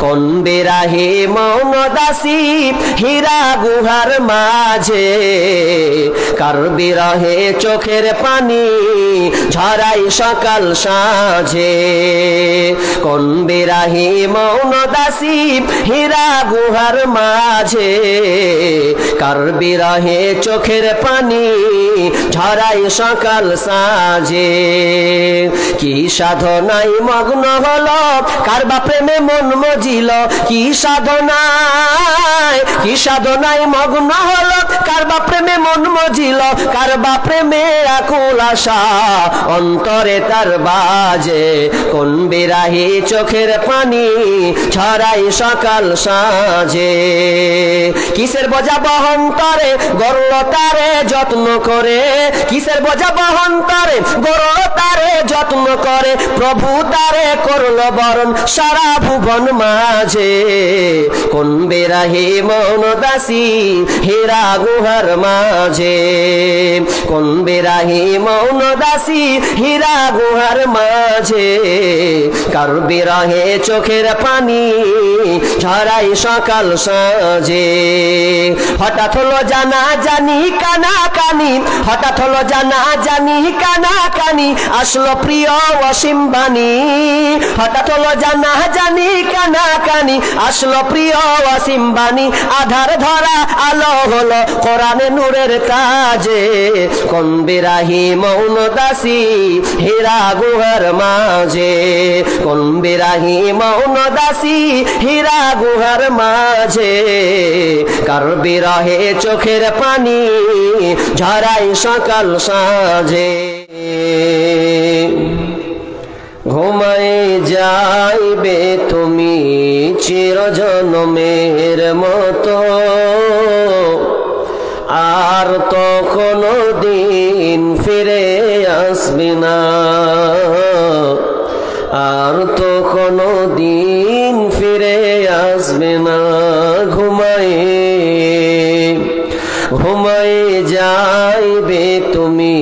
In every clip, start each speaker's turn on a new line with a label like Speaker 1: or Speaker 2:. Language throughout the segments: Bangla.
Speaker 1: কোন বিরাহি মৌন দাসী হীরা গুহার মাঝে, কার বিরহে চোখের পানি ঝরাই সকাল সাঁঝে। কোন বিরাহি মৌন দাসী হীরা গুহার মাঝে, কার বিরহে চোখের পানি ঝরাই সকাল সাঁঝে। কি সাধনায় মগ্ন হলো কার বা প্রেমে মন মজিল, কি সাধনায় মগ্ন হলো কার বা প্রেমে মন মজিল, কার বা প্রেমে আকুল আশা অন্তরে তার বাজে। কোন বিরাহি চোখের পানি ছড়াই সকাল সাঁঝে। কিসের বোঝা বহন করে গড়ল তারে যত্ন করে, কিসের বোঝা বহন করে গড়ল তারে যত্ন করে, প্রভু তারে করল বরণ সারা ভুবন মাঝে। কোন বিরাহি মৌন দাসী হীরা গুহার মাঝে, কোন বিরাহি মৌন দাসী হীরা গুহার মাঝে, কার বিরহে চোখের পানি ঝরাই সকাল সাঁঝে। হঠাৎ হলো জানা জানি কানা কানি, হঠাৎ হলো জানা জানি কানা কানি, আসলো প্রিয় অসীম বাণী। হঠাৎ হলো জানা জানি কানা কানি, আসলো প্রিয় অসীম বাণী। আধার ধরা আলো হলো কোরআনে নূরের কাজে। কোন বিরাহি মৌন দাসী হীরা গুহার মাঝে, কোন বিরাহি মৌন দাসী হীরা গুহার মাঝে, কার বিরহে চোখের পানি ঝরাই সকাল সাঁঝে। ঘুমায় যাইবে তুমি চিরজনমের মতো, আর তো কোনো দিন ফিরে আসবে না, আর তো কোনো দিন ফিরে আসবে না। ঘুমায় যাইবে তুমি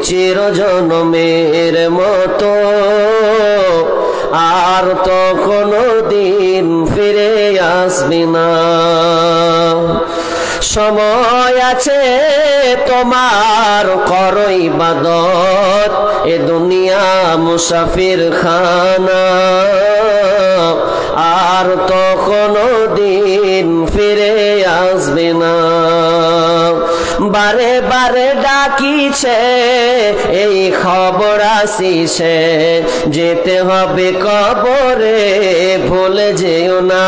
Speaker 1: চিরজনমের মতো, আর তো কোনো দিন ফিরে আসবে না। সময় আছে তোমার করো ইবাদত, এ দুনিয়া মুসাফির খানা, আর তো কোনো দিন ফিরে আসবে না। বারে বারে ডাকিছে এই খবর আসিছে, যেতে হবে কবরে ভুলে যেও না,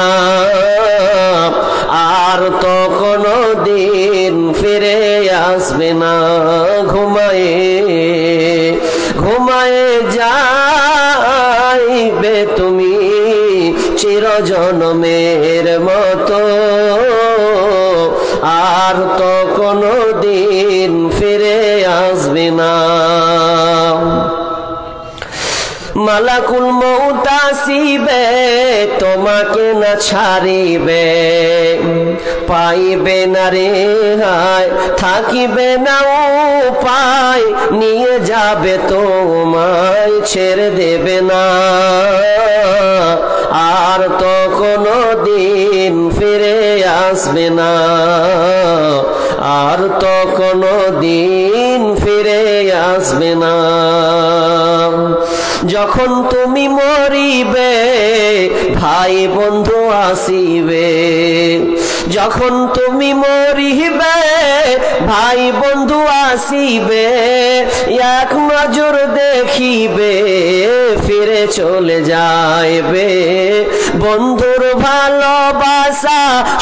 Speaker 1: আর তো কোনো দিন ফিরে আসবে না। ঘুমায়ে যাইবে তুমি চিরজনমের মতো, আর তো কোনো দিন ফিরে আসবে না। মালাকুল মউত আসিবে তোমাকে না ছাড়িবে, পাইবে না রেহাই থাকিবে না উপায়, নিয়ে যাবে তোমায় ছেড়ে দেবে না, আর তো কোনো দিন ফিরে আসবে না, আর তো কোনো দিন ফিরে আসবে না। যখন তুমি মরিবে ভাই বন্ধু আসিবে, যখন তুমি মরিবে ভাই বন্ধু আসিবে, এক নজর দেখিবে ফিরে চলে যাইবে, বন্ধুর ভালোবাসা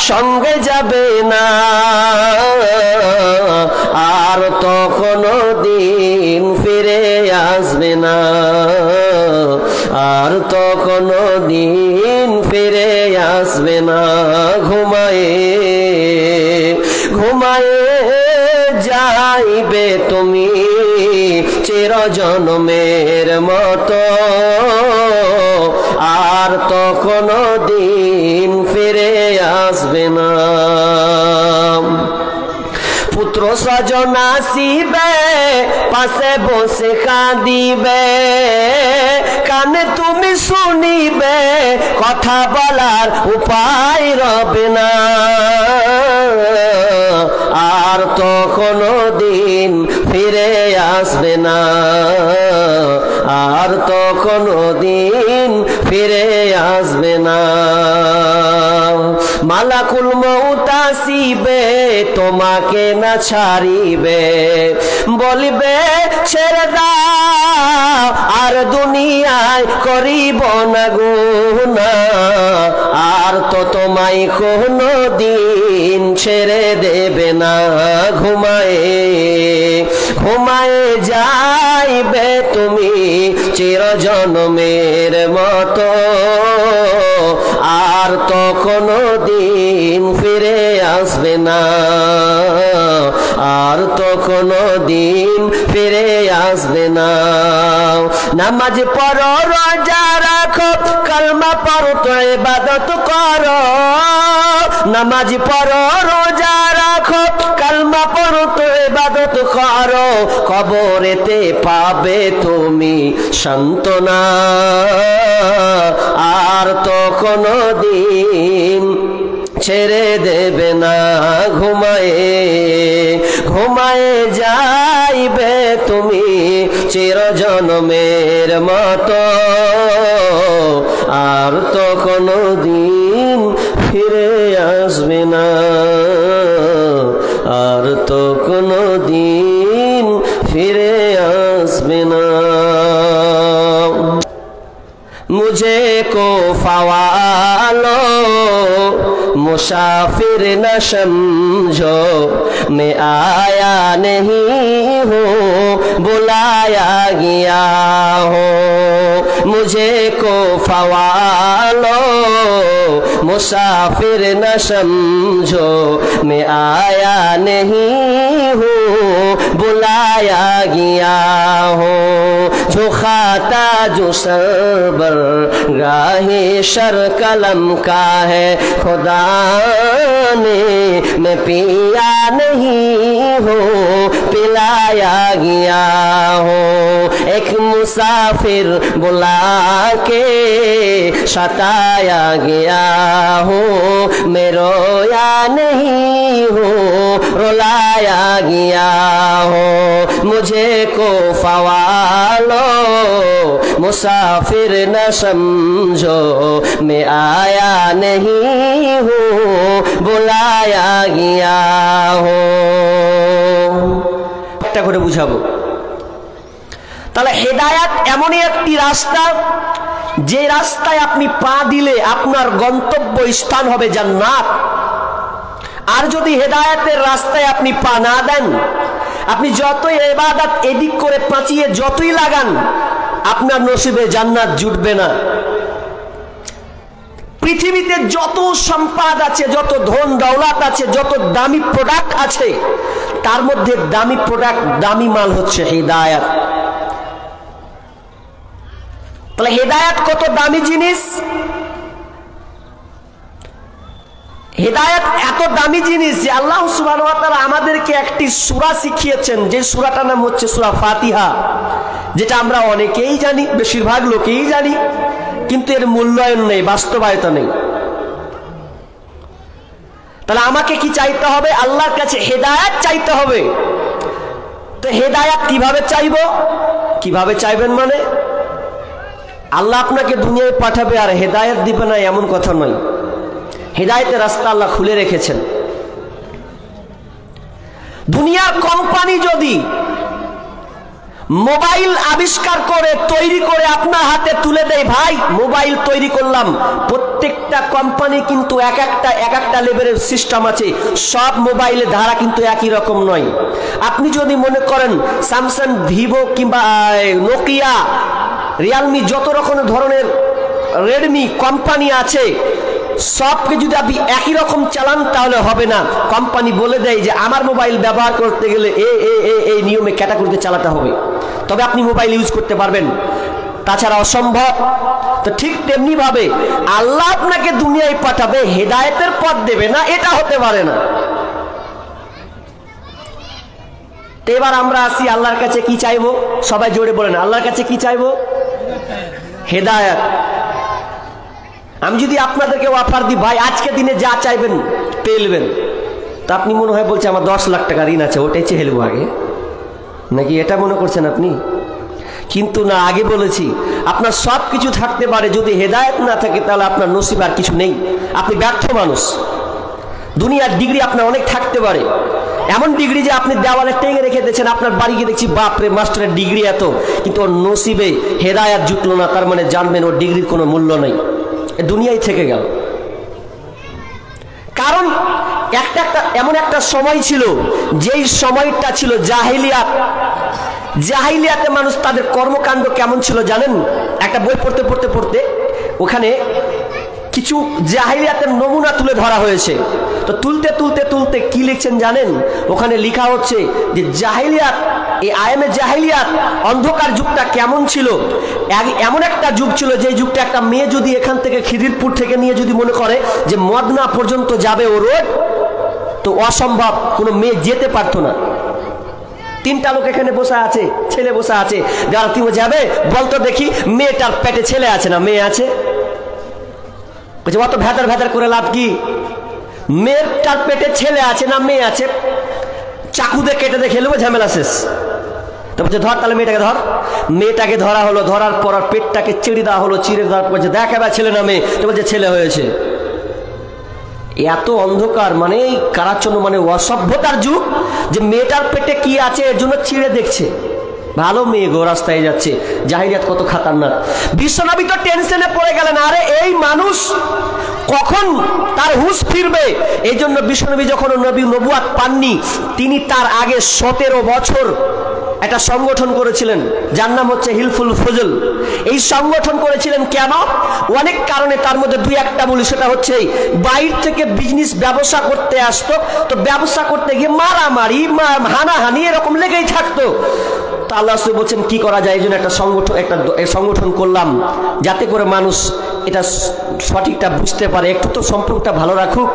Speaker 1: সঙ্গে যাবে না, আর তো কোনো দিন ফিরে আসবে না, আর তো কোনো দিন ফিরে আসবে না। ঘুমায়ে যাইবে তুমি চিরজনমের মতো, আর তো কোনো দিন ফিরে আসবে না। পুত্র স্বজন আসিবে পাশে বসে কাঁদিবে, কানে তুমি শুনিবে কথা বলার উপায় রবে না। আর তো কোনো দিন ফিরে আসবে না, আর তো কোনো দিন ফিরে আসবে না। মালাকুল মউত আসিবে তোমাকে না ছাড়িবে, বলিবে ছেড়ে দাও আর দুনিয়ায় করিব না গুনাহ। আর তো তোমায় কোনো দিন ছেড়ে দেবে না, ঘুমায়ে ঘুমায়ে যাইবে তুমি চিরজন্মের মতো। আর তো কোনো দিন ফিরে আসবে না, আর তো কোনো দিন ফিরে আসবে না। নামাজ পড়ো রোজা রাখো কালমা পড়ো তো ইবাদত করো, নামাজ পড়ো রোজা রাখো কালমা পড়ো তো ইবাদত করো, কবরেতে পাবে তুমি সান্ত্বনা। আর তো কোনো দিন ছেড়ে দেবে না, ঘুমায়ে ঘুমায়ে যাইবে তুমি চিরজন্মের মতো। আর তো কোনো দিন ফিরে আসবে না, আর তো কোনো দিন ফিরে আসবে না। मुझे को फवालो मुसाफिर न समझो, मैं आया नहीं हूँ बुलाया गया हूँ। मुझे को फवालो मुसाफिर न समझो, मैं आया नहीं हूँ बुलाया गया हूँ। जो खाता जो सरबर गाहे शर कलम का है, खुदा ने मैं पिया नहीं हूँ पिलाया गया हूँ। एक मुसाफिर बुला के सताया गया हूँ, मैं रोया नहीं हूँ रुलाया गया हूँ। मुझे को फवालो मुसाफिर न समझो, मैं आया नहीं हूँ बुलाया गया हूँ। একটা করে বুঝাবো। তাহলে হেদায়েত এমনই একটি রাস্তা, যে রাস্তায় আপনি পা দিলে আপনার গন্তব্য স্থান হবে জান্নাত। আর যদি হেদায়েতের রাস্তায় আপনি পা না দেন, আপনি যতই ইবাদত এদিক করে পাঁচিয়ে যতই লাগান, আপনার নসিবে জান্নাত জুটবে না। পৃথিবীতে যত সম্পদ আছে, যত ধন দৌলত আছে, যত দামি প্রোডাক্ট আছে, তার মধ্যে দামি প্রোডাক্ট, দামি মাল হচ্ছে হিদায়াত। তাহলে হিদায়াত কত দামি জিনিস, হিদায়াত এত দামি জিনিস যে আল্লাহ সুবহানাহু ওয়া তাআলা আমাদেরকে একটি সূরা শিখিয়েছেন, যে সূরাটার নাম হচ্ছে সূরা ফাতিহা, যেটা আমরা অনেকেই জানি, বেশিরভাগ লোকেই জানি, কিন্তু এর মূল্যায়ন নেই, বাস্তবায়িত নেই। তাহলে আমাকে কি চাইতে হবে? আল্লাহর কাছে হেদায়েত চাইতে হবে। তো হেদায়েত কিভাবে চাইবো? কিভাবে চাইবেন মানে আল্লাহ আপনাকে দুনিয়ায় পাঠাবে আর হেদায়েত দিবে না এমন কথা নয়। হেদায়েতের রাস্তা আল্লাহ খুলে রেখেছেন। দুনিয়ার কোম্পানি যদি মোবাইল আবিষ্কার করে তৈরি করে আপনার হাতে তুলে দেয়, ভাই মোবাইল তৈরি করলাম, প্রত্যেকটা কোম্পানি কিন্তু এক একটা লেভেলের সিস্টেম আছে, সব মোবাইলের ধারা কিন্তু একই রকম নয়। আপনি যদি মনে করেন স্যামসাং, ভিভো কিংবা নোকিয়া, রিয়েলমি, যত রকমের ধরনের রেডমি কোম্পানি আছে, সবকে যদি আপনি একই রকম চালান তাহলে হবে না। কোম্পানি বলে দেয় যে আমার মোবাইল ব্যবহার করতে গেলে এই নিয়মে ক্যাটাগরিতে চালাতে হবে, তবে আপনি মোবাইল ইউজ করতে পারবেন, তাছাড়া অসম্ভব। তো ঠিক তেমনি ভাবে আল্লাহ আপনাকে দুনিয়ায় পাঠাবে, হেদায়েতের পথ দেবে না, এটা হতে পারে না। তো এবার আমরা আসি আল্লাহর কাছে কি চাইবো, সবাই জোরে বলেন আল্লাহর কাছে কি চাইবো? হেদায়েত। আমি যদি আপনাদেরকে অফার দিই ভাই আজকে দিনে যা চাইবেন পেলবেন, তা আপনি মনে হয় বলছে আমার 10 লাখ টাকা ঋণ আছে ওটাই চেয়ে হেলবো আগে, নাকি এটা মনে করছেন আপনি? কিন্তু না, আগে বলেছি আপনার সব কিছু থাকতে পারে, যদি হেদায়েত না থাকে তাহলে আপনার নসিব আর কিছু নেই, আপনি ব্যর্থ মানুষ। দুনিয়ার ডিগ্রি আপনার অনেক থাকতে পারে, এমন ডিগ্রি যে আপনি দেওয়ালে টেঙে রেখে দিয়েছেন, আপনার বাড়ি গিয়ে দেখছি বাপরে মাস্টারের ডিগ্রি এত, কিন্তু ওর নসিবে হেদায়েত জুটলো না, তার মানে জানবেন ওর ডিগ্রির কোনো মূল্য নেই, দুনিয়ায় থেকে গেল। কারণ একটা এমন একটা সময় ছিল, যেই সময়টা ছিল জাহিলিয়াত। জাহিলিয়াতে মানুষ তাদের কর্মকাণ্ড কেমন ছিল জানেন? একটা বই পড়তে পড়তে পড়তে ওখানে কিছু জাহিলিয়াতের নমুনা তুলে ধরা হয়েছে। তো তুলতে তুলতে তুলতে কি লিখছেন জানেন? ওখানে লেখা হচ্ছে যে জাহিলিয়াত, এই আয়ামে জাহিলিয়াত অন্ধকার যুগটা কেমন ছিল। এমন একটা যুগ ছিল যে যুগটা একটা মেয়ে যদি এখান থেকে খিদিরপুর থেকে নিয়ে যদি মনে করে যে মদনা পর্যন্ত যাবে ও রোড, তো অসম্ভব, কোনো মেয়ে যেতে পারতো না। 3টা লোক এখানে বসে আছে, ছেলে বসে আছে, যারা তুমি যাবে বলতো দেখি মেয়েটার পেটে ছেলে আছে না মেয়ে আছে? অত ভেতর ভেতর করে লাভ কি? মেয়েটার পেটে ছেলে আছে না মেয়ে আছে, চাকু দিয়ে কেটে দিয়ে খেলবো, ঝামেলা শেষ। তো বলছে ধর, তাহলে মেয়েটাকে ধর। মেয়েটাকে ধরা হলো, ধরার পর পেটটাকে চিড়ে দেওয়া হলো, চিড়ে দেওয়ার পর দেখ এবার ছেলে না মেয়ে, তো বলছে ছেলে হয়েছে। এত অন্ধকার, মানে কারাচ্ছন্ন, মানে অসভ্যতার যুগ, যে মেয়েটার পেটে কি আছে এর জন্য চিড়ে দেখছে। ভালো মেয়ে গো রাস্তায় যাচ্ছে, জাহিলিয়াত কত খাতারনাক। বিশ্বনবী তো টেনশনে পড়ে গেলেন, আরে এই মানুষ কখন তার হুঁশ ফিরবে। এই জন্য বিশ্বনবী যখন নবী নবুয়াত পাননি, তিনি তার আগে 17 বছর একটা সংগঠন করেছিলেন, যার নাম হচ্ছে হিলফুল ফজল। এই সংগঠন করেছিলেন কেন? অনেক কারণে, তার মধ্যে 2-1টা বলি। সেটা হচ্ছে বাইরে থেকে বিজনেস ব্যবসা করতে আসতো, তো ব্যবসা করতে গিয়ে মারামারি হানাহানি এরকম লেগেই থাকতো। তা আল্লাহ রাসূল বলছেন কি করা যায়, এই জন্য একটা সংগঠন করলাম, যাতে করে মানুষ এটা সঠিকটা বুঝতে পারে, একটু তো সম্পর্কটা ভালো রাখুক।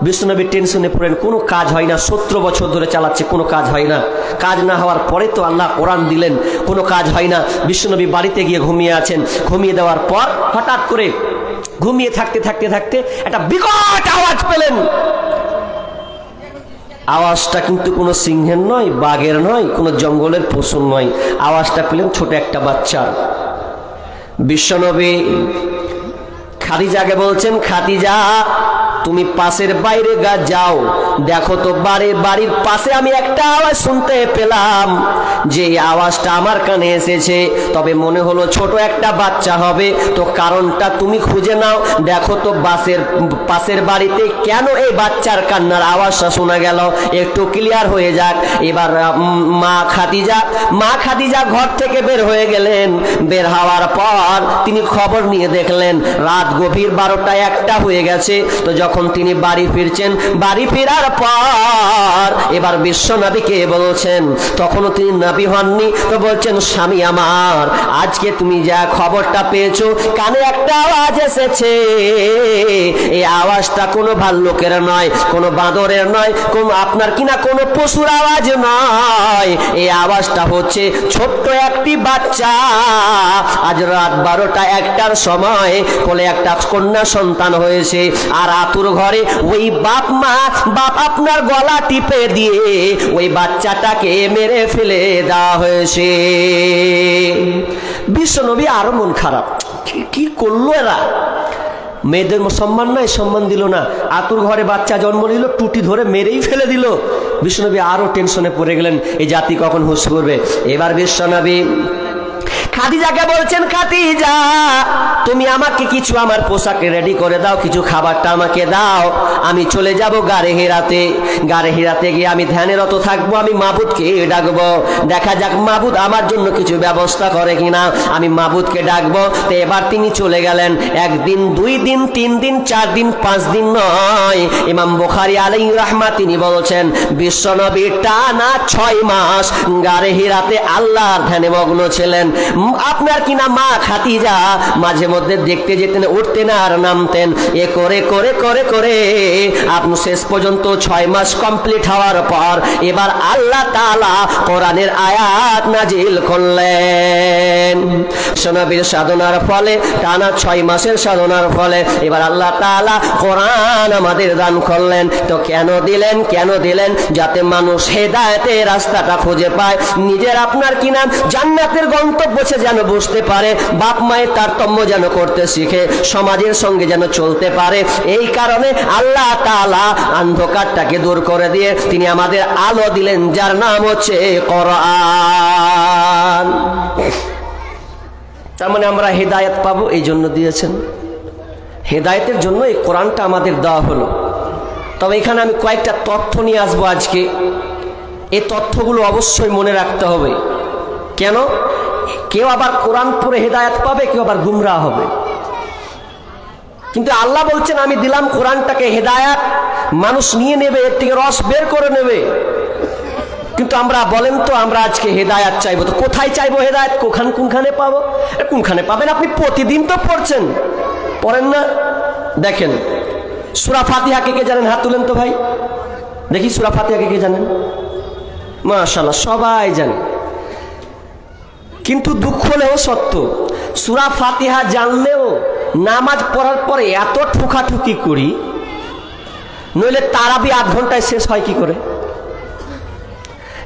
Speaker 1: বিশ্বনবী টেনশনে পড়েন, কোনো কাজ হয় না, 17 বছর ধরে চালাচ্ছে, কোনো কাজ হয় না। কাজ না হওয়ার পরে তো আল্লাহ কোরআন দিলেন, কোনো কাজ হয় না। বিশ্বনবী বাড়িতে গিয়ে ঘুমিয়ে আছেন, ঘুমিয়ে দেওয়ার পর হঠাৎ করে ঘুমিয়ে থাকতে থাকতে থাকতে একটা বিকট আওয়াজ পেলেন। আওয়াজটা কিন্তু কোনো সিংহের নয়, বাঘের নয়, কোনো জঙ্গলের পশুর নয়, আওয়াজটা পেলেন ছোট একটা বাচ্চার। বিশ্বনবী খাদিজাকে বলছেন, খাদিজা তুমি পাশের বাইরে যাও, দেখো তো বাড়ির পাশে আমি একটা আওয়াজ শুনতে পেলাম, যে আওয়াজটা আমার কানে এসেছে, তবে মনে হলো ছোট একটা বাচ্চা হবে, তো কারণটা তুমি খুঁজে নাও, দেখো তো পাশের বাড়িতে কেন এই বাচ্চার কান্নার আওয়াজটা শোনা গেল, একটু ক্লিয়ার হয়ে যাক। এবার মা খাদিজা ঘর থেকে বের হয়ে গেলেন। বের হওয়ার পর তিনি খবর নিয়ে দেখলেন রাত গভীর 12টা-1টা হয়ে গেছে। তো যখন তিনি বাড়ি ফিরছেন, বাড়ি ফেরার পর এবার বিশ্বনবীকে বলছেন, তখনও তিনি নবী হননি, তো বলছেন স্বামী আমার, আজকে তুমি যা খবরটা পেয়েছো, কানে একটা আওয়াজ এসেছে, এই আওয়াজটা কোনো ভাল্লুকের নয়, কোনো বাঁদরের নয়, কোনো আপনার কিনা কোনো পশুর আওয়াজ নয়, এই আওয়াজটা হচ্ছে ছোট্ট একটি বাচ্চা। আজ রাত 12টা-1টার সময় কোলে একটা কন্যা সন্তান হয়েছে, আর আতুর ঘরে ওই বাপ আপনার গলা টিপে দিয়ে ওই বাচ্চাটাকে মেরে ফেলে দেওয়া হয়েছে। বিশ্বনবী আরো মন খারাপ, কি করলো এরা, মেয়েদের সম্মান নাই, সম্মান দিল না, আতুর ঘরে বাচ্চা জন্ম নিল, টুটি ধরে মেরেই ফেলে দিল। বিশ্বনবী আরো টেনশনে পড়ে গেলেন, এই জাতি কখন হুঁশ করবে। এবার বিশ্বনবী খাদিজাকে বলছেন, খাদিজা তুমি আমাকে কিছু আমার পোশাকে রেডি করে দাও, কিছু খাবারটা আমাকে দাও, আমি চলে যাব গারে হেরাতে গিয়ে আমি ধ্যানের রত থাকবো, আমি মাবুদকে ডাকবো, দেখা যাক মাবুদ আমার জন্য কিছু ব্যবস্থা করে কিনা, আমি মাবুদকে ডাকবো। তো এবার তিনি চলে গেলেন। 1 দিন 2 দিন 3 দিন 4 দিন 5 দিন নয়, ইমাম বুখারী আলাইহি রাহমাত তিনি বলছেন বিশ্বনবী টানা 6 মাস গারে হেরাতে আল্লাহর ধ্যানে মগ্ন ছিলেন। আপনার কিনা মা খাদিজা মাঝে মধ্যে দেখতে যেতেন, উঠতেন আর নামতেন। এ করে করে করে করে আপনি শেষ পর্যন্ত 6 মাস কমপ্লিট হওয়ার পর এবার আল্লাহ তাআলা কোরআনের আয়াত নাজিল করলেন। বিশ্বনবীর সাধনার ফলে, টানা 6 মাসের সাধনার ফলে এবার আল্লাহ তাআলা কোরআন আমাদের দান করলেন। তো কেন দিলেন? কেন দিলেন? যাতে মানুষ হেদায়েতের রাস্তাটা খুঁজে পায়, নিজের আপনার কিনা জান্নাতের গন্তব্য সে যেন বুঝতে পারে, বাপ মায়ের তারতম্য যেন করতে শিখে, সমাজের সঙ্গে যেন চলতে পারে। এই কারণে আল্লাহ তাআলা অন্ধকারটাকে দূর করে দিয়ে তিনি আমাদের আলো দিলেন, যার নাম হচ্ছে কোরআন। তার মানে আমরা হেদায়েত পাবো, এই জন্য দিয়েছেন। হেদায়েতের জন্য এই কোরআনটা আমাদের দেওয়া হলো। তবে এখানে আমি কয়েকটা তথ্য নিয়ে আসবো আজকে। এই তথ্যগুলো অবশ্যই মনে রাখতে হবে। কেন? কেউ আবার কোরআন পড়ে হেদায়েত পাবে, কেউ আবার গুমরাহ হবে। কিন্তু আল্লাহ বলছেন আমি দিলাম কোরআনটাকে হেদায়েত, মানুষ নিয়ে নেবে, এর থেকে রস বের করে নেবে। কিন্তু আমরা বলেন তো, আমরা আজকে হেদায়েত চাইবো, তো কোথায় চাইবো হেদায়েত? কোনখানে পাবো? কোনখানে পাবেন? আপনি প্রতিদিন তো পড়ছেন, পড়েন না? দেখেন সূরা ফাতিহা কে কে জানেন? হাত তুলেন তো ভাই, দেখি সূরা ফাতিহা কে কে জানেন? মাশাআল্লাহ, সবাই জানে। কিন্তু দুঃখ হলেও সত্য, সূরা ফাতিহা জানলেও নামাজ পড়ার পরে এত ঠুকাঠুকি করি, নইলে তারাবি 8 ঘন্টায় শেষ হয় কি করে?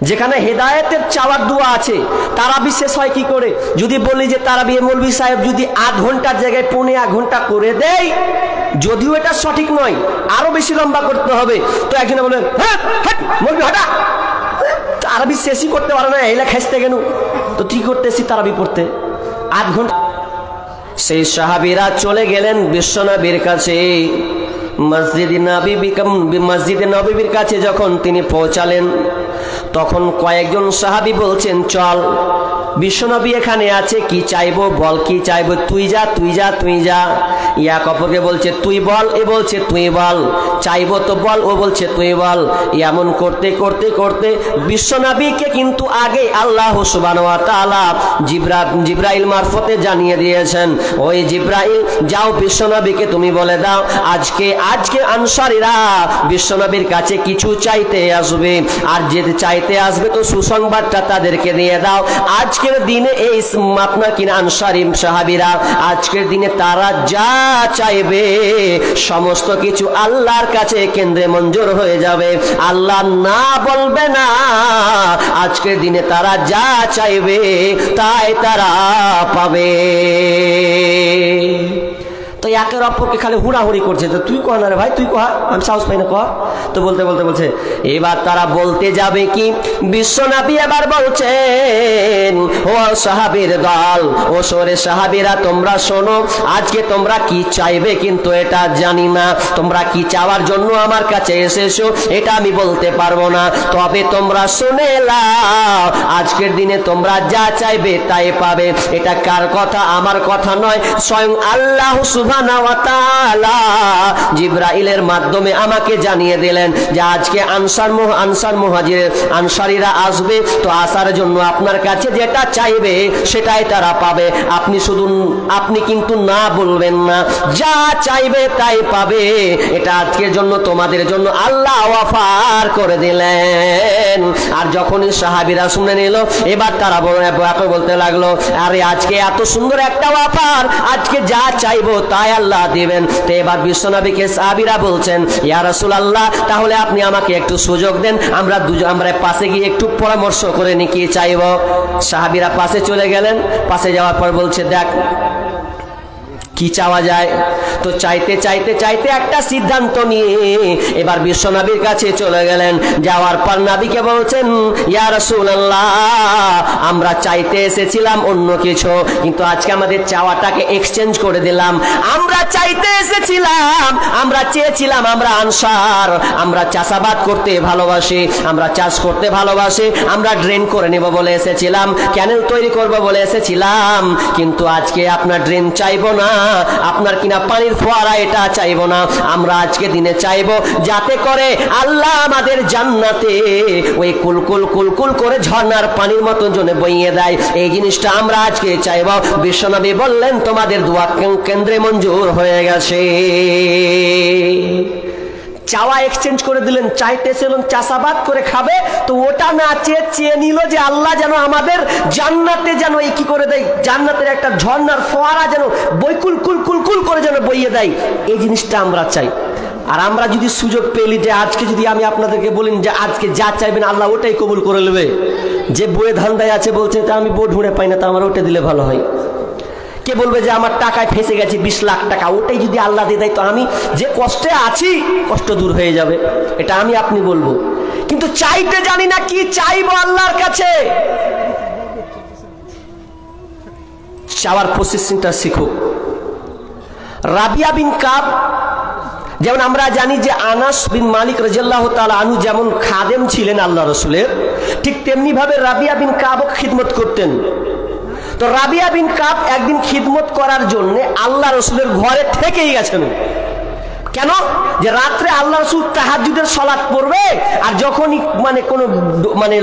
Speaker 1: যেখানে হেদায়েতের চাওয়ার দোয়া আছে, তারাবি শেষ হয় কি করে? যদি বলি যে তারাবি মৌলভী সাহেব যদি 8 ঘন্টার জায়গায় 1.5 ঘন্টা করে দেয়, যদিও এটা সঠিক নয়, আরো বেশি লম্বা করতে হবে, তো একজনে বলে হ্যাঁ মৌলভী হটা, তারাবি শেষই করতে পারে না, এলা খেসতে গেল, তো কি করতেছি তারাবি পড়তে 8 ঘন্টা। সেই সাহাবীরা চলে গেলেন বিশ্বনবীর কাছে। মসজিদে নববীর কাছে যখন তিনি পৌঁছালেন, তখন কয়েকজন সাহাবী বলছেন চল, বিশ্বনবী এখানে আছে, কি চাইবো বল, কি চাইবো, তুই যা তুই যা তুই যা। এক অপরকে বলছে তুই বল, এ বলছে তুই বল, চাইবো তো বল, ও বলছে তুই বল। এমন করতে করতে করতে বিশ্বনবীকে কিন্তু আগে আল্লাহ সুবহানাহু ওয়া তাআলা জিবরাইল মারফতে জানিয়ে দিয়েছেন, ওই জিবরাইল যাও বিশ্বনবীকে তুমি বলে দাও আজকে আনসারীরা বিশ্বনবীর কাছে কিছু চাইতে আসবে, আর যেতে চাইতে আসবে তো সুসংবাদটা তাদেরকে দিয়ে দাও। আজকের দিনে এই আপনার কিনা আনসারী সাহাবীরা আজকের দিনে তারা যা চাইবে সমস্ত কিছু আল্লাহর কাছে কেন্দ্রে মঞ্জুর হয়ে যাবে, আল্লাহ না বলবে না। আজকের দিনে তারা যা চাইবে তাই তারা পাবে। তো একের অপরকে খালি হুড়াহুড়ি করছে, তো তুই কহ না রে ভাই, তুই কহ, আমি সাহস পাই না, কহ। তো বলতে বলতে বলছে এবার তারা বলতে যাবে কি, বিশ্বনবী এবার বলছেন ও সাহাবীর দল, ও সরে সাহাবীরা তোমরা শোনো, আজকে তোমরা কি চাইবে কিন্তু এটা জানি না, তোমরা কি চাওয়ার জন্য আমার কাছে এসেছো এটা আমি বলতে পারবো না, তবে তোমরা শুনে নাও আজকের দিনে তোমরা যা চাইবে তাই পাবে। এটা কার কথা? আমার কথা নয়, স্বয়ং আল্লাহ সুবহানাহু ওয়া তাআলা জিবরাইলের মাধ্যমে আমাকে জানিয়ে দিলেন যে আজকে আনসার মুহাজির আনসারীরা আসবে, তো আসার জন্য আপনার কাছে যেটা চাইবে সেটাই তারা পাবে। আপনি কিন্তু না বলবেন না, যা চাইবে তাই পাবে। এটা আজকের জন্য তোমাদের জন্য আল্লাহ অফার করে দিলেন। আর যখনই সাহাবীরা শুনে নিল, এবার তারা বলতে লাগলো আরে আজকে এত সুন্দর একটা অফার, আজকে যা চাইবো তাই আল্লাহ দিবেন। তো এবার বিশ্বনবীকে সাহাবীরা বলছেন ইয়া রাসূলুল্লাহ, তাহলে আপনি আমাকে একটু সুযোগ দেন, আমরা পাশে গিয়ে একটু পরামর্শ করে নি কি চাইবো। সাহাবীরা পাশে চলে গেলেন, পাশে যাওয়ার পর বলছে দেখ কি চাওয়া যায়। তো চাইতে চাইতে চাইতে একটা সিদ্ধান্ত নিয়ে এবার বিশ্বনবীর কাছে চলে গেলেন। যাওয়ার পর নবীকে বলছেন ইয়া রাসূলুল্লাহ, আমরা চাইতে এসেছিলাম অন্য কিছু, কিন্তু আজকে আমাদের চাওয়াটাকে এক্সচেঞ্জ করে দিলাম। আমরা চাইতে এসেছিলাম, আমরা চেয়েছিলাম আমরা আনসার, আমরা চাষাবাদ করতে ভালোবাসি, আমরা চাষ করতে ভালোবাসি, আমরা ড্রেন করে নেব বলে এসেছিলাম, ক্যানেল তৈরি করব বলে এসেছিলাম, কিন্তু আজকে আপনার ড্রেন চাইবো না, আপনার কিনা পানির ফোয়ারা এটা চাইবো না। আমরা আজকে দিনে চাইবো যাতে করে আল্লাহ আমাদের জান্নাতে ওই কুলকুল কুলকুল করে ঝর্ণার পানির মতো জন্য বইয়ে দেয়। এই জিনিসটা আমরা আজকে চাইবো। বিশ্বনবী বললেন তোমাদের দোয়া কেন্দ্রে মঞ্জুর হয়ে গেছে। চাওয়া এক্সচেঞ্জ করে দিলেন, চাইতেছিলেন চাষাবাদ করে খাবে, তো ওটা না চেয়ে নিল যে আল্লাহ যেন আমাদের জান্নাতে যেন এই কি করে দেয়, জান্নাতের একটা ঝর্ণার ফোয়ারা যেন বইকুল কুল কুল কুল করে যেন বইয়ে দেয়। এই জিনিসটা আমরা চাই। আর আমরা যদি সুযোগ পেলি যে আজকে যদি আমি আপনাদেরকে বলেন যে আজকে যা চাইবেন আল্লাহ ওটাই কবুল করে নেবে। যে বইয়ে ধান্দায় আছে বলছে তা আমি বই ঢুঁড়ে পাই না, তা আমার ওটা দিলে ভালো হয়। কে বলবে যে আমার টাকায় ফেসে গেছে 20 লাখ টাকা, ওটাই যদি আল্লাহ দিয়ে দেয় তো আমি যে কষ্টে আছি কষ্ট দূর হয়ে যাবে, এটা আমি আপনি বলবো। কিন্তু চাইতে জানি না কি চাইবো আল্লাহর কাছে। চাওয়ার প্রসেসিংটা শিখুক। রাবিয়া বিন কাব, যেমন আমরা জানি যে আনাস বিন মালিক রাদিয়াল্লাহু তাআলা আনহু যেমন খাদেম ছিলেন আল্লাহ রাসূলের, ঠিক তেমনি ভাবে রাবিয়া বিন কাবও খিদমত করতেন। তো রাবিয়া বিন কাব একদিন খিদমত করার জন্য আল্লাহ রসুলের ঘরে থেকেই গেছেন। কেন? যে রাত্রে আল্লাহ রসুল তাহাজ্জুদের সালাত পড়বে, আর যখনই কোনো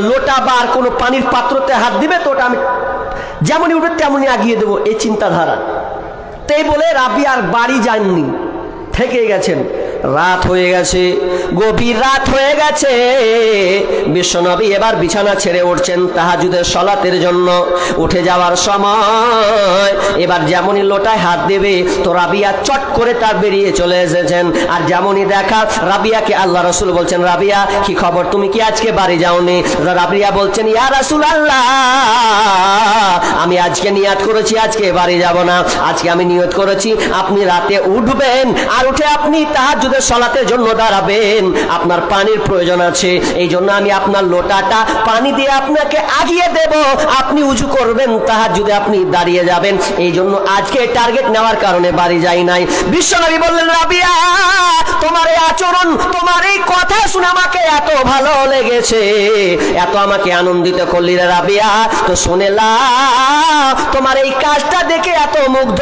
Speaker 1: লোটা বা আর কোনো পানির পাত্রতে হাত দিবে তো ওটা আমি যেমনই উঠবে তেমনই আগিয়ে দেবো, এই চিন্তাধারা। তাই বলে রাবিয়ার বাড়ি যাননি, থেকে গেছেন। রাত হয়ে গেছে, গভীর রাত হয়ে গেছে। বিশ্বনবী এবার বিছানা ছেড়ে উঠছেন তাহাজ্জুদের সালাতের জন্য। উঠে যাওয়ার সময় এবার যেমনই লোটায় হাত দেবে তো রাবিয়া চট করে তার বেরিয়ে চলে এসেছেন। আর যেমনই দেখা রাবিয়াকে আল্লাহ রসুল বলছেন, রাবিয়া কি খবর, তুমি কি আজকে বাড়ি যাওনি? রাবিয়া বলছেন, ইয়া রাসূলুল্লাহ, আমি আজকে নিয়ত করেছি আজকে বাড়ি যাব না। আজকে আমি নিয়ত করেছি আপনি রাতে উঠবেন, আর উঠে আপনি তাহাজ্জুদের সালাতের জন্য দাঁড়াবেন। আপনার পানির প্রয়োজন আছে, এই জন্য আমি আপনার লোটাটা পানি দিয়ে আপনাকে আগিয়ে দেব। আপনি উজু করবেন, তাহাজ্জুদে আপনি দাঁড়িয়ে যাবেন। এই জন্য আজকে টার্গেট নেওয়ার কারণে বাড়ি যাই নাই। বিশ্বনবী বললেন, রাবিয়া, তোমার এই আচরণ, তোমার এই কথা শুনে আমাকে এত ভালো লেগেছে, এত আমাকে আনন্দিত করলি রে রাবিয়া। তো শুনে লাও, তোমার এই কাজটা দেখে এত মুগ্ধ,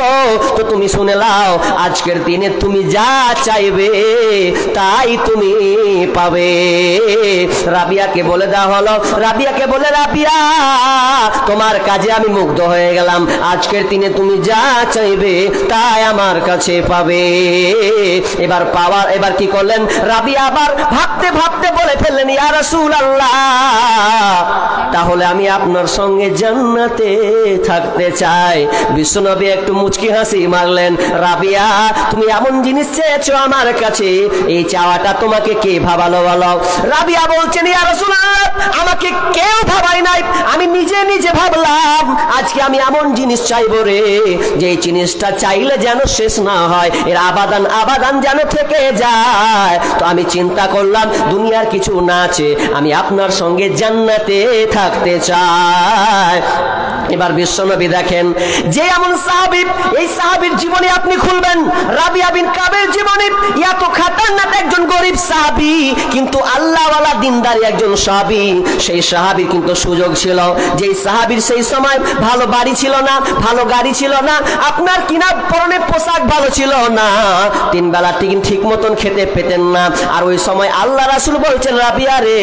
Speaker 1: তো তুমি শুনে লাও, আজকের দিনে তুমি যা চাইবে তাই তুমি পাবে। রাবিয়াকে বলে দেওয়া হলো, রাবিয়াকে বলে, রাবিয়া, তোমার কাজে আমি মুগ্ধ হয়ে গেলাম, আজকের দিনে তুমি যা চাইবে তাই আমার কাছে পাবে। এবার কি করলেন রাবিয়া, আবার ভাবতে ভাবতে বলে ফেললেন, ইয়া রাসূলুল্লাহ, তাহলে আমি আপনার সঙ্গে জান্নাতে থাকতে চাই। বিশ্বনবী একটু মুচকি হাসি মারলেন, রাবিয়া, তুমি এমন জিনিস চেয়েছো আমার কাছে, এই চাওয়াটা তোমাকে কে ভাবালো বলো? রাবিয়া বলছেন, ইয়া রাসূলুল্লাহ, আমাকে কেউ ভাবাই নাই, আমি নিজে নিজে ভাবলাম আজকে আমি এমন জিনিস চাইবো রে, যে জিনিসটা চাইলে যেন শেষ না হয়, এর আবাদান আবাদান যেন থেকে যায়। তো আমি চিন্তা করলাম দুনিয়ার কিছু না আছে, আমি আপনার সঙ্গে জান্নাতে থাকতে চাই। এবার বিশ্বনবী দেখেন যে এমন সাহাবী, এই সাহাবীর জীবনে আপনি খুলবেন রাবিয়া বিন কাবের জীবনে, এত খাতারনাক একজন গরিব সাহাবী, কিন্তু আল্লাহওয়ালা দিনদারি একজন সাহাবী। সেই সাহাবীর কিন্তু সুযোগ ছিল, যেই সাহাবীর সেই সময় ভালো বাড়ি ছিল না, ভালো গাড়ি ছিল না, আপনার কিনা পরনে পোশাক ভালো ছিল না, 3 বেলা ঠিক মতন খেতে পেতেন না। আর ওই সময় আল্লাহ রাসূল বলছেন, রাবিয়া রে,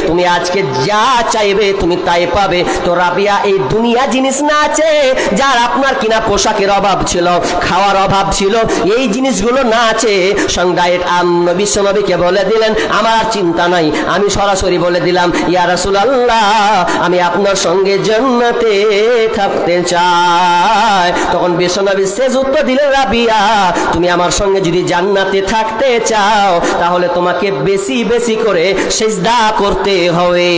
Speaker 1: তুমি আজকে যা চাইবে তুমি তাই পাবে। তো রাবিয়া এই দুনিয়া জিনিস না আছে, যার আপনার কিনা পোশাকের অভাব ছিল, খাওয়ার অভাব ছিল, এই জিনিসগুলো না আছে, সংজ্ঞায় বিশ্বনবীকে বলে দিলেন, আমার আর চিন্তা নাই, আমি সরাসরি বলে দিলাম, ইয়া রাসূলুল্লাহ, আমি আপনার সঙ্গে জান্নাতে থাকতে চাই। তখন বিশ্বনবী শেষ উত্তর দিলেন, রাবিয়া, তুমি আমার সঙ্গে যদি জান্নাতে থাকতে চাও তাহলে তোমাকে বেশি বেশি করে সিজদা করতে হবে,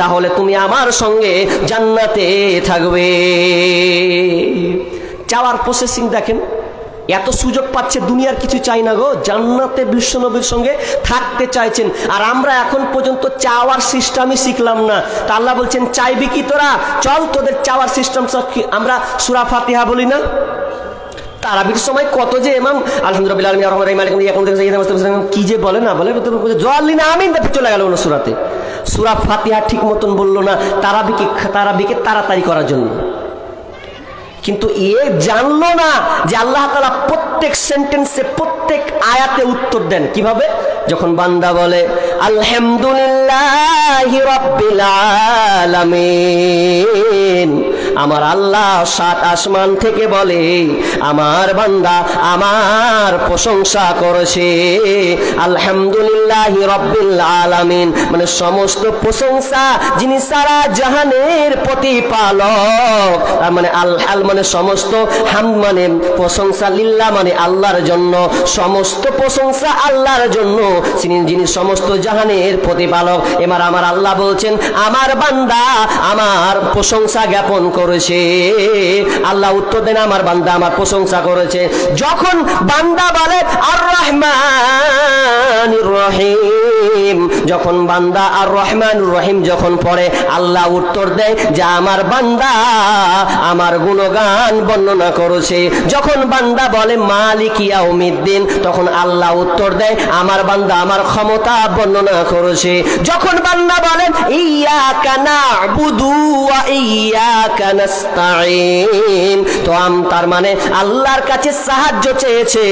Speaker 1: তাহলে তুমি আমার সঙ্গে জান্নাতে থাকবে। চাওয়ার প্রসেসিং দেখেন, এত সুযোগ পাচ্ছে, দুনিয়ার কিছু চাই না গো, জান্নাতে বিশ্বনবীর সঙ্গে থাকতে চাইছেন। আর আমরা এখন পর্যন্ত চাওয়ার সিস্টেমই শিখলাম না। তা আল্লাহ বলছেন, চাইবি কি তোরা, চল তোদের চাওয়ার সিস্টেম। আমরা সূরা ফাতিহা বলি না, তারাবির সময় কত যে ইমাম আলহামদুলিল্লাহ কি যে বলে না বলে, জল্লিনা আমিন চলে গেল না সূরাতে। সূরা ফাতিহা ঠিক মতন বললো না তারাবিকে তাড়াতাড়ি করার জন্য। কিন্তু এ জানলো না যে আল্লাহ তাআলা প্রত্যেক সেন্টেন্সে প্রত্যেক আয়াতে উত্তর দেন কিভাবে। যখন বান্দা বলে আলহামদুলিল্লাহি রাব্বিল আলামিন, আমার আল্লাহ সাত আসমান থেকে বলে আমার বান্দা আমার প্রশংসা করেছে। আলহামদুলিল্লাহি রাব্বিল আলামিন মানে সমস্ত প্রশংসা যিনি সারা জাহানের প্রতিপালক, তার মানে আল মানে সমস্ত, হামদ মানে প্রশংসা, লিল্লাহ মানে আল্লাহর জন্য, সমস্ত প্রশংসা আল্লাহর জন্য যিনি সমস্ত জাহানের প্রতিপালক। এবার আমার আল্লাহ বলছেন আমার বান্দা আমার প্রশংসা জ্ঞাপন করেছে। আল্লাহ উত্তর দেন আমার বান্দা আমার প্রশংসা করেছে। যখন বান্দা বলে আর রহমানির রহিম, যখন বান্দা আর রহমানুর রহিম যখন পড়ে আল্লাহ উত্তর দেয় যে আমার বান্দা আমার গুণগান বর্ণনা করেছে। যখন বান্দা বলে মালিক ইয়াউমিদ্দিন, তখন আল্লাহ উত্তর দেয় আমার বান্দা আমার ক্ষমতা বর্ণনা করেছে। যখন বান্দা বলেন ইয়াকা না'বুদু ওয়া ইয়াকা নাস্তাঈন, তো তার মানে আল্লাহর কাছে সাহায্য চেয়েছে।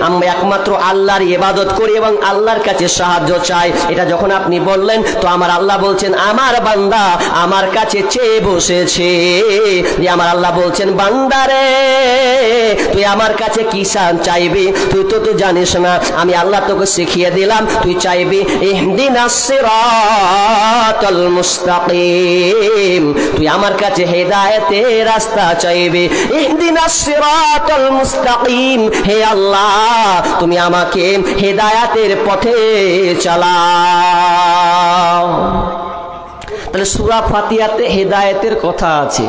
Speaker 1: আমরা একমাত্র আল্লাহর ইবাদত করি এবং আল্লাহর কাছে সাহায্য চাই। এটা যখন আপনি বললেন তো আমার আল্লাহ বলছেন আমার বান্দা আমার কাছে চেয়ে বসেছে। যে আমার আল্লাহ বলছেন বান্দারে তুই আমার কাছে কি চাইবি, তুই তো জানিস না, আমি আল্লাহ তোকে শিখিয়ে দিলাম। তুই চাইবি ইহদিনাস সিরাতাল মুস্তাকিম, তুই আমার কাছে হেদায়েতের রাস্তা চাইবি। ইহদিনাস সিরাতাল মুস্তাকিম, হে আল্লাহ তুমি আমাকে হেদায়েতের পথে চালাও। তাহলে সূরা ফাতিহাতে হেদায়েতের কথা আছে,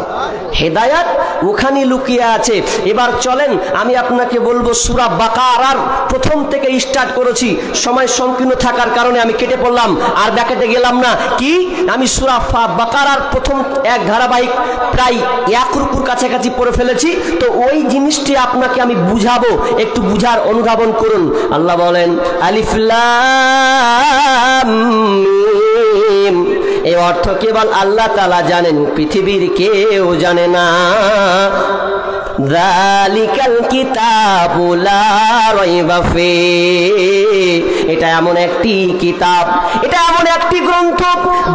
Speaker 1: হেদায়েত ওখানে লুকিয়ে আছে। এবার চলেন আমি আপনাকে বলবো সূরা বাকারার প্রথম থেকে স্টার্ট করেছি, সময় সংকীর্ণ থাকার কারণে আমি কেটে পড়লাম আর দেখাতে গেলাম না। কি আমি সূরা বাকারার প্রথম এক ধারাবাহিক প্রায় এক রুকুর কাছাকাছি পড়ে ফেলেছি, তো ওই জিনিসটি আপনাকে আমি বুঝাবো, একটু বুঝার অনুধাবন করুন। আল্লাহ বলেন আলিফ লাম মিম, এই অর্থ কেবল আল্লাহ তাআলা জানেন, পৃথিবীর কেউ জানে না। যালিকাল কিতাবু লা রাইবা ফীহি, এটা এমন একটি কিতাব, এটা এমন একটি গ্রন্থ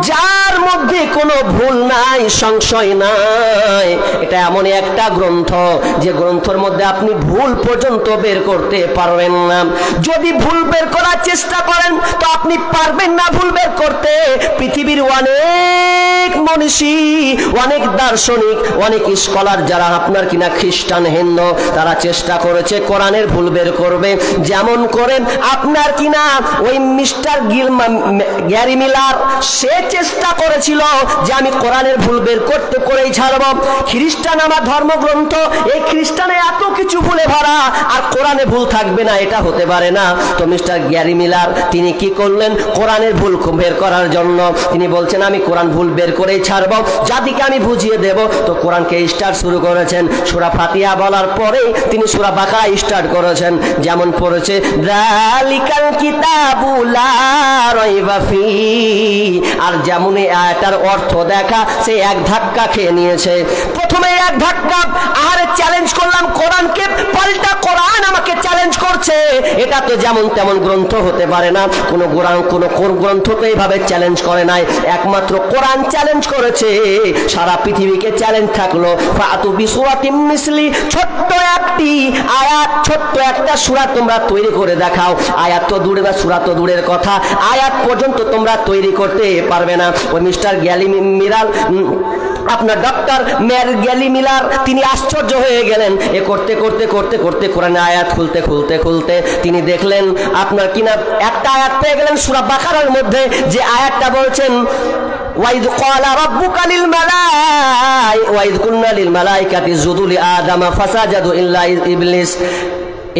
Speaker 1: যার মধ্যে কোনো ভুল নাই, সংশয় নাই। এটা এমন একটা গ্রন্থ যে গ্রন্থের মধ্যে আপনি ভুল পর্যন্ত বের করতে পারবেন না। যদি ভুল বের করার চেষ্টা করেন তো আপনি পারবেন না ভুল বের করতে। পৃথিবীর অনেক মনীষী, অনেক দার্শনিক, অনেক স্কলার যারা আপনার কিনা খ্রিস্টান, হিন্দু, তারা চেষ্টা করেছে কোরআনের ভুল বের করবে। যেমন করেন আপনার কিনা ওই মিস্টার গ্যারি মিলার, সে চেষ্টা করেছিল যে আমি কোরআনের ভুল বের করতে করেই ছাড়ব। খ্রিস্টান আমার ধর্মগ্রন্থ, এই খ্রিস্টানে এত কিছু ভুলে ভরা আর কোরআনে ভুল থাকবে না, এটা হতে পারে না। তো মিস্টার গ্যারি মিলার তিনি কি করলেন, কোরআনের ভুল বের করার জন্য তিনি বলছেন আমি কোরআন ভুল বের করেই ছাড়ব, জাতিকে আমি বুঝিয়ে দেব। তো কোরআনকে স্টার্ট শুরু করেছেন সূরা ফাতিহা বলার পরে তিনি সূরা বাকারা স্টার্ট করেছেন। যেমন পড়েছে যালিকাল কিতাবু লা রাইবা ফীহি, আর যেমন এই আয়াতটার অর্থ দেখা সে এক ধাক্কা খেয়ে নিয়েছে। প্রথমে এক ধাক্কা আরে চ্যালেঞ্জ করলাম কোরআনকে, পাল্টা কোরআন আমাকে চ্যালেঞ্জ করছে। এটা তো যেমন তেমন গ্রন্থ হতে পারে না, কোনো গ্রন্থ তো এইভাবে চ্যালেঞ্জ করে নাই, একমাত্র কোরআন চ্যালেঞ্জ করেছে। সারা পৃথিবীকে চ্যালেঞ্জ থাকলো ফাতু বিসূরাতিম মিসলি, ছোট্ট একটি আয়াত, ছোট্ট একটা সূরা তোমরা তৈরি করে দেখাও। আয়াত তো দূরে বা সূরা তো দূরের কথা, আয়াত পর্যন্ত তোমরা তৈরি করতে পারবে না। ওই মিস্টার গ্যালি মিলার, আপনার ডক্টর মেয়ার গ্যালি মিলার, তিনি আশ্চর্য হয়ে গেলেন। এ করতে করতে করতে করতে কোরআনে আয়াত খুলতে খুলতে খুলতে তিনি দেখলেন আপনার কিনা একটা আয়াত পেয়ে গেলেন সূরা বাকারার মধ্যে, যে আয়াতটা বলছেন ওয়াইদ ক্বালা রাব্বুকা লিল মালাইকা ওয়াইদ কুননা লিল মালাইকাতি যুদু লি আদামা ফাসাজাদু ইল্লা ইবলিস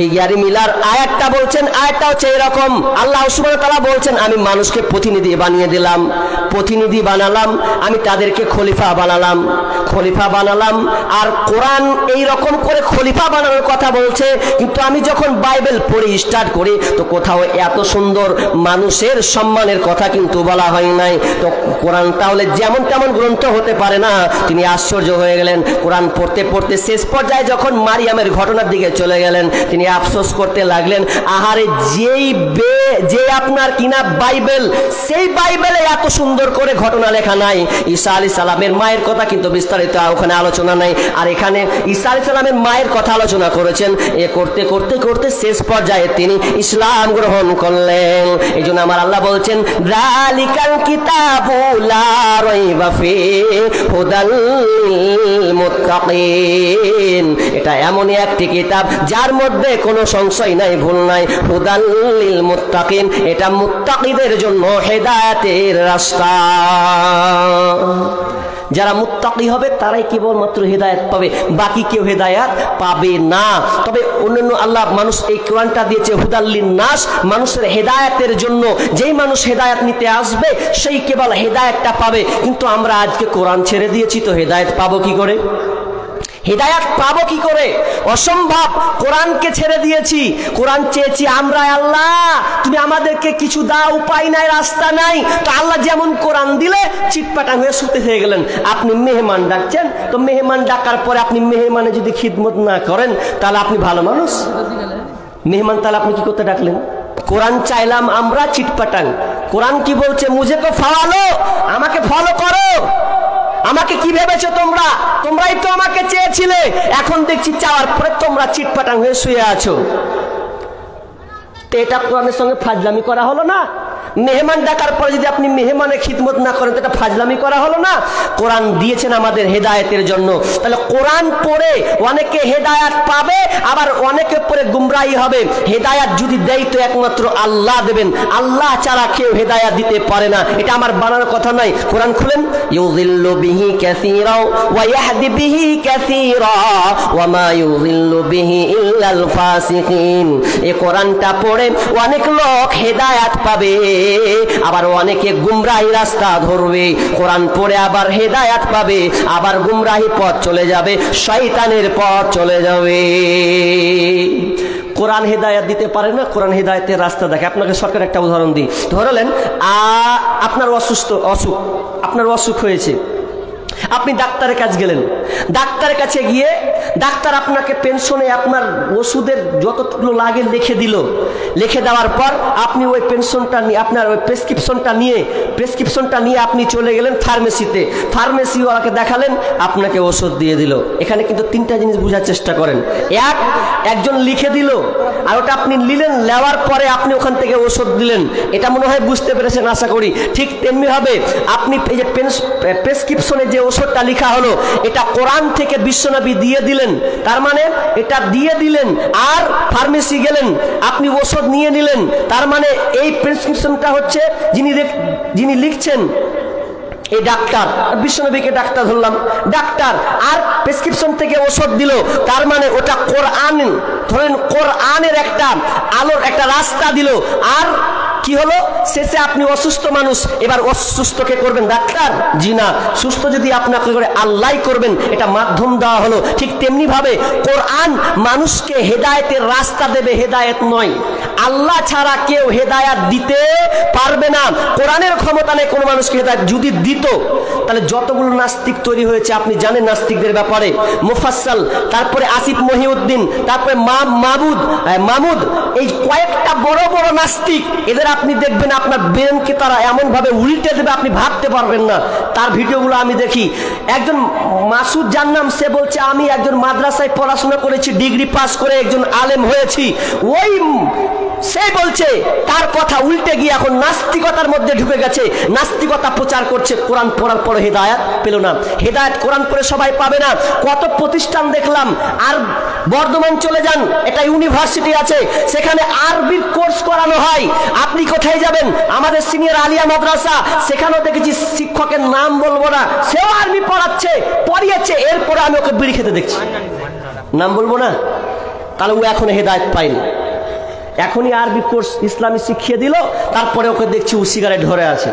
Speaker 1: এই ইয়ারি মিলার আয়াতটা বলছেন, আয়াতটা হচ্ছে এরকম, আল্লাহ সুবহানাহু ওয়া তাআলা বলছেন আমি মানুষকে প্রতিনিধি বানিয়ে দিলাম, প্রতিনিধি বানালাম, আমি তাদেরকে খলিফা বানালাম। আর কোরআন এই রকম করে খলিফা বানানোর কথা বলছে, কিন্তু আমি যখন বাইবেল পড়ে স্টার্ট করি তো কোথাও এত সুন্দর মানুষের সম্মানের কথা কিন্তু বলা হয় নাই। তো কোরআন তাহলে যেমন তেমন গ্রন্থ হতে পারে না। তিনি আশ্চর্য হয়ে গেলেন। কোরআন পড়তে পড়তে শেষ পর্যায়ে যখন মারিয়ামের ঘটনার দিকে চলে গেলেন, তিনি আফসোস করতে লাগলেন, আহারে যে আপনার কিনা বাইবেল, সেই বাইবেলে এত সুন্দর করে ঘটনা লেখা নাই। ঈসা আলাইহিস সালামের মায়ের কথা কিন্তু বিস্তারিত ওখানে আলোচনা নাই, আর এখানে ঈসা আলাইহিস সালামের মায়ের কথা আলোচনা করেছেন। এ করতে করতে করতে শেষ পর্যায়ে তিনি ইসলাম গ্রহণ করলেন। এই জন্য আমার আল্লাহ বলছেন, যালিকাল কিতাবু লা রাইবা ফীহি হুদাল লিল মুত্তাকিন। এটা এমনই একটি কিতাব যার মধ্যে কোনো সংশয় নাই, ভুল নাই। হুদাল লিল মুত্তাকিন, এটা মুত্তাকিদের জন্য হেদায়েতের রাস্তা। যারা মুত্তাকি হবে তারাই কেবলমাত্র হেদায়েত পাবে, বাকি কেউ হেদায়েত পাবে না। তবে অন্যান্য আল্লাহ মানুষ এই কোরআনটা দিয়েছে হুদাল লিন-নাস, মানুষের হেদায়েতের জন্য। যেই মানুষ হেদায়েত নিতে আসবে সেই কেবল হেদায়েতটা পাবে। কিন্তু আমরা আজকে কোরআন ছেড়ে দিয়েছি, তো হেদায়েত পাবো কি করে? হেদায়াত পাবো কি করে? অসম্ভব। কোরআনকে ছেড়ে দিয়েছি, কোরআন চেয়েছি আমরা, আল্লাহ তুমি আমাদেরকে কিছু দাও, উপায় নাই, রাস্তা নাই। তো আল্লাহ যেমন কোরআন দিলে চিটপাটাং হয়ে শুতে হয়ে গেলেন। আপনি মেহমান ডাকছেন, তো মেহমান ডাকার পরে আপনি মেহমানে যদি খিদমত না করেন তাহলে আপনি ভালো মানুষ? মেহমান তাহলে আপনি কি করতে ডাকলেন? কোরআন চাইলাম আমরা, চিটপাটাং। কোরআন কি বলছে? মুঝে কো ফলো, আমাকে ফলো করো। আমাকে কি ভেবেছো তোমরা? তোমরাই তো আমাকে চেয়েছিলে, এখন দেখছি চাওয়ার পরে তোমরা চিটপাটাং হয়ে শুয়ে আছো। তো এটা কোরআনের সঙ্গে ফাজলামি করা হলো না? মেহমান ডাকার পরে যদি আপনি মেহমানের খিদমত না করেন তো এটা ফাজলামি করা হলো না? কোরআন দিয়েছেন আমাদের হেদায়েতের জন্য। তাহলে কোরআন পড়ে অনেকে হেদায়েত পাবে, আবার অনেকে পড়ে গুমরাহি হবে। হেদায়েত যদি দেয় তো একমাত্র আল্লাহ দেবেন, আল্লাহ ছাড়া কেউ হেদায়েত দিতে পারে না। এটা আমার বানানোর কথা নয়। কোরআন খুলেন, ইউযিল্লু বিহি কাসীরা ওয়া ইয়াহদি বিহি কাসীরা ওয়া মা ইউযিল্লু বিহি ইল্লাল ফাসিকিন। এই কোরআনটা পড়ে অনেক লোক হেদায়েত পাবে, আবার অনেকে গুমরাহি রাস্তা ধরবে। কোরআন পড়ে আবার হেদায়েত পাবে, আবার গুমরাহি পথ চলে যাবে, শয়তানের পথ চলে যাবে। কোরআন হেদায়েত দিতে পারে না, কোরআন হেদায়েতের রাস্তা দেখে। আপনাকে সরকার একটা উদাহরণ দিই। ধরলেন আপনার আপনার অসুখ হয়েছে, আপনি ডাক্তারের কাছে গেলেন। ডাক্তারের কাছে গিয়ে ডাক্তার আপনাকে পেনশনে আপনার ওষুধের যতগুলো লাগে লিখে দিল। লিখে দেওয়ার পর আপনি ওই পেনশনটা নিয়ে, আপনার ওই প্রেসক্রিপশনটা নিয়ে আপনি চলে গেলেন ফার্মেসিতে। ফার্মেসিওয়ালাকে দেখালেন, আপনাকে ওষুধ দিয়ে দিল। এখানে কিন্তু তিনটা জিনিস বোঝার চেষ্টা করেন। একজন লিখে দিল, আর ওটা আপনি নিলেন, নেওয়ার পরে আপনি ওখান থেকে ওষুধ দিলেন। এটা মনে হয় বুঝতে পেরেছেন আশা করি। ঠিক তেমনি হবে আপনি এই যে প্রেসক্রিপশনে যে ওষুধটা লেখা হলো, এটা কোরআন থেকে বিশ্বনবী দিয়ে দিলেন। তার মানে এটা দিয়ে দিলেন, আর ফার্মেসি গেলেন, আপনি ওষুধ নিয়ে নিলেন। তার মানে এই প্রেসক্রিপশনটা হচ্ছে যিনি লিখছেন এই ডাক্তার, বিশ্বনবীকে ডাক্তার ধরলাম, ডাক্তার, আর প্রেসক্রিপশন থেকে ওষুধ দিল। তার মানে ওটা কোরআন, ধরেন কোরআনের একটা আলোর একটা রাস্তা দিল। আর কি হলো? শেষে আপনি অসুস্থ মানুষ, এবার অসুস্থকে করবেন ডাক্তার? জি না, সুস্থ যদি আপনাকে করে আল্লাহ করবেন, এটা মাধ্যম দেওয়া হলো। ঠিক তেমনি ভাবে কোরআন মানুষকে হেদায়েতের রাস্তা দেবে, হেদায়েত নয়। আল্লাহ ছাড়া কেউ হেদায়েত দিতে পারবে না। কোরআনের ক্ষমতা নেই কোনো মানুষকে হেদায়েত। যদি দিত তাহলে যতগুলো নাস্তিক তৈরি হয়েছে আপনি জানেন নাস্তিকদের ব্যাপারে, মুফাসসাল, তারপরে আসিফ মহিউদ্দিন, তারপরে মামুদ, এই কয়েকটা বড় বড় নাস্তিক, এদের আপনি দেখবেন আপনার ব্রেনকে তারা এমন ভাবে উল্টে দেবে আপনি ভাবতে পারবেন না। তার ভিডিওগুলো আমি দেখি। একজন মাসুদ জান্নাম, সে বলছে আমি একজন মাদ্রাসায় পড়াশোনা করেছি, ডিগ্রি পাস করে একজন আলেম হয়েছি। ওই সে বলছে তার কথা উল্টে গিয়ে এখন নাস্তিকতার মধ্যে ঢুকে গেছে, নাস্তিকতা প্রচার করছে। কোরআন পড়ার পরে হেদায়েত পেল না। হেদায়েত কোরআন পড়ে সবাই পাবে না। কত প্রতিষ্ঠান দেখলাম। আর বর্ধমান চলে যান, এটা ইউনিভার্সিটি আছে, সেখানে আরবির কোর্স করানো হয়। আপনি কোথায় যাবেন? আমাদের সিনিয়র আলিয়া মাদ্রাসা, সেখানেও দেখেছি শিক্ষকের নাম বলবো না, সেও আরবি পড়িয়েছে। এরপরে আমি ওকে বিড়ি খেতে দেখছি, নাম বলবো না। তাহলে ও এখন হেদায়েত পায়নি। এখনই আরবি কোর্স ইসলামী শিখিয়ে দিল, তারপরে ওকে দেখছি ও সিগারেট ধরে আছে,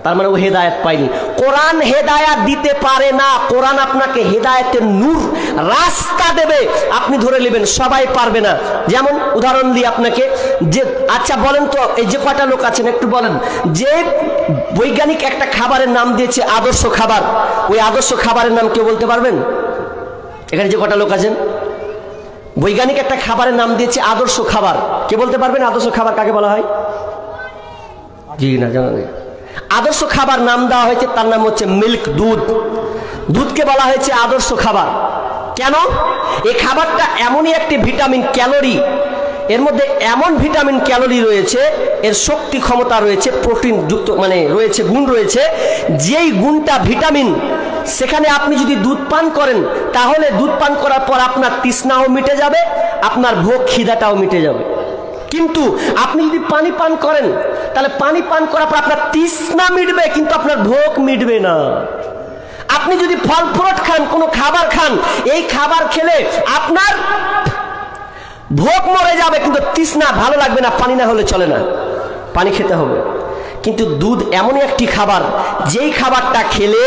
Speaker 1: তার মানে ও হেদায়েত পায়নি। কোরআন হেদায়েত দিতে পারে না, কোরআন আপনাকে হেদায়েতের নূর রাস্তা দেবে, আপনি ধরে নেবেন, সবাই পারবে না। যেমন উদাহরণ দিই আপনাকে, যে আচ্ছা বলেন তো, এই যে কয়টা লোক আছেন একটু বলেন, যে বৈজ্ঞানিক একটা খাবারের নাম দিয়েছে আদর্শ খাবার, ওই আদর্শ খাবারের নাম কেউ বলতে পারবেন? এখানে যে কয়টা লোক আছেন, বৈজ্ঞানিক একটা খাবারের নাম দিয়েছে আদর্শ খাবার, কে বলতে পারবেন আদর্শ খাবার কাকে বলা হয়? জি না, জানা নেই। আদর্শ খাবার নাম দেওয়া হয়েছে, তার নাম হচ্ছে মিল্ক, দুধ। দুধকে বলা হয়েছে আদর্শ খাবার। কেন? এই খাবারটা এমনই একটি ভিটামিন ক্যালোরি, এর মধ্যে এমন ভিটামিন ক্যালোরি রয়েছে, এর শক্তি ক্ষমতা রয়েছে, প্রোটিন যুক্ত মানে রয়েছে, গুণ রয়েছে, যেই গুণটা ভিটামিন, সেখানে আপনি যদি দুধ পান করেন, তাহলে দুধ পান করার পর আপনার তৃষ্ণাও মিটে যাবে, আপনার ভোগ খিদাটাও মিটে যাবে। কিন্তু আপনি যদি পানি পান করেন, তাহলে পানি পান করার পর আপনার তৃষ্ণা মিটবে, কিন্তু আপনার ভোগ মিটবে না। আপনি যদি ফল ফ্রুট খান, কোনো খাবার খান, এই খাবার খেলে আপনার ভোগ মরে যাবে, কিন্তু তৃষ্ণা ভালো লাগবে না, পানি না হলে চলে না, পানি খেতে হবে। কিন্তু দুধ এমনই একটি খাবার, যেই খাবারটা খেলে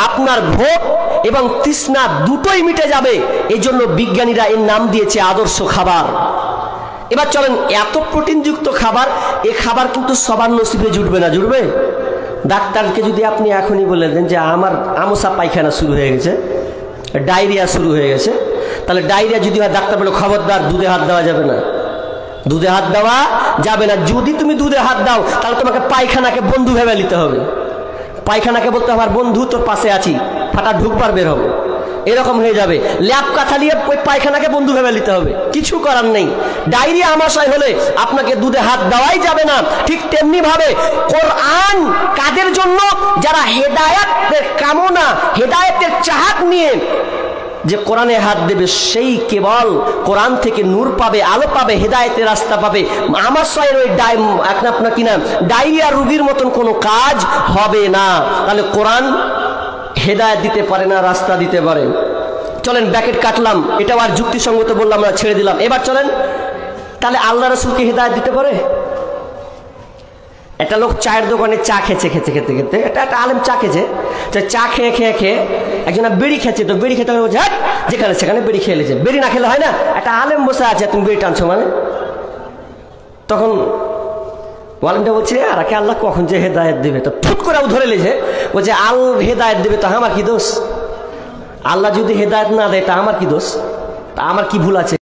Speaker 1: আপনার ভোগ এবং তৃষ্ণা দুটোই মিটে যাবে। এই জন্য বিজ্ঞানীরা এর নাম দিয়েছে আদর্শ খাবার। এবার চলেন, এত প্রোটিনযুক্ত খাবার, এই খাবার কিন্তু সবার নসিবে জুটবে না। জুটবে? ডাক্তারকে যদি আপনি এখনই বলে দেন যে আমার আমসা পায়খানা শুরু হয়ে গেছে, ডায়রিয়া শুরু হয়ে গেছে, তাহলে ডায়রিয়া যদি হয়, ডাক্তার বলে খবরদার দুধে হাত দেওয়া যাবে না, দুধে হাত দেওয়া যাবে না। যদি তুমি দুধে হাত দাও, তাহলে তোমাকে পায়খানাকে বন্ধু ভেবে নিতে হবে। পায়খানাকে বলতে হবে বন্ধু, তোর পাশে আছি, ফাটা ঢুকবার বের হবে, এরকম হয়ে যাবে। ল্যাপ কাঁথা নিয়ে ওই পায়খানাকে বন্ধু ভেবে নিতে হবে, কিছু করার নেই। ডায়রিয়া আমাশয় হলে আপনাকে দুধে হাত দেওয়াই যাবে না। ঠিক তেমনি ভাবে কোরআন কাদের জন্য? যারা হেদায়েতের কামনা, হেদায়েতের চাহাত নিয়ে যে কোরআনে হাত দেবে, সেই কেবল কোরআন থেকে নূর পাবে, আলো পাবে, হেদায়েতের রাস্তা পাবে। আমাশয়ের ওই আপনার কিনা ডায়রিয়া রোগীর মতন কোনো কাজ হবে না। তাহলে কোরআন হেদায়েত দিতে পারে না, রাস্তা দিতে পারে। চলেন ব্যাকেট কাটলাম, এটাও আর যুক্তিসঙ্গত বললাম, আমরা ছেড়ে দিলাম। এবার চলেন, তাহলে আল্লাহ রাসূলকে হেদায়েত দিতে পারে? একটা লোক চায়ের দোকানে চা খেতে একটা আলেম চা খেয়েছে, চা খেয়ে খেয়ে খেয়ে একজন বিড়ি খেয়েছে, তো বিড়ি খেতে বলছে যেখানে সেখানে বিড়ি খেয়ে নিয়েছে। বিড়ি না খেলে হয় না? একটা আলেম বসে আছে, তুমি বিড়ি টানছো মানে? তখন আলেমটা বলছে, আর আল্লাহ কখন যে হেদায়েত দেবে? তো ফুট করে ধরে লেছে, বলছে হেদায়েত দেবে তো আমার কি দোষ? আল্লাহ যদি হেদায়েত না দেয় তা আমার কি দোষ? তা আমার কি ভুল আছে?